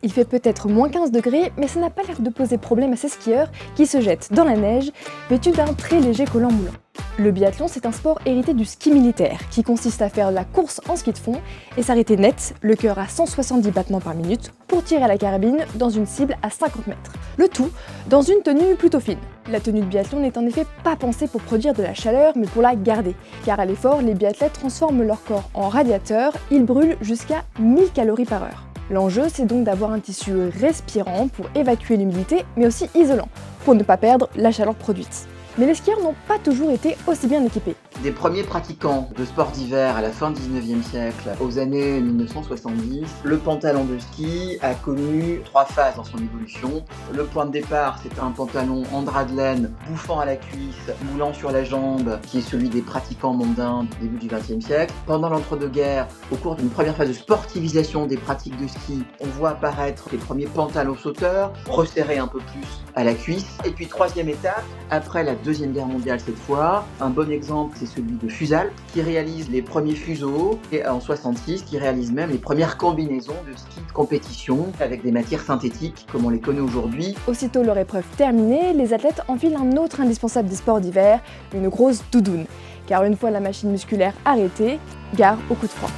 Il fait peut-être moins 15 degrés, mais ça n'a pas l'air de poser problème à ces skieurs qui se jettent dans la neige, vêtus d'un très léger collant moulant. Le biathlon, c'est un sport hérité du ski militaire, qui consiste à faire la course en ski de fond et s'arrêter net, le cœur à 170 battements par minute, pour tirer à la carabine dans une cible à 50 mètres. Le tout dans une tenue plutôt fine. La tenue de biathlon n'est en effet pas pensée pour produire de la chaleur, mais pour la garder. Car à l'effort, les biathlètes transforment leur corps en radiateur, ils brûlent jusqu'à 1000 calories par heure. L'enjeu, c'est donc d'avoir un tissu respirant pour évacuer l'humidité, mais aussi isolant, pour ne pas perdre la chaleur produite. Mais les skieurs n'ont pas toujours été aussi bien équipés. Des premiers pratiquants de sport d'hiver à la fin du 19e siècle, aux années 1970, le pantalon de ski a connu 3 phases dans son évolution. Le point de départ, c'est un pantalon en drap de laine, bouffant à la cuisse, moulant sur la jambe, qui est celui des pratiquants mondains du début du 20e siècle. Pendant l'entre-deux-guerres, au cours d'une première phase de sportivisation des pratiques de ski, on voit apparaître les premiers pantalons sauteurs, resserrés un peu plus à la cuisse. Et puis troisième étape, après la Deuxième Guerre mondiale cette fois, un bon exemple c'est celui de Fusal, qui réalise les premiers fuseaux, et en 66, qui réalise même les premières combinaisons de ski de compétition avec des matières synthétiques comme on les connaît aujourd'hui. Aussitôt leur épreuve terminée, les athlètes enfilent un autre indispensable des sports d'hiver, une grosse doudoune. Car une fois la machine musculaire arrêtée, gare au coup de froid.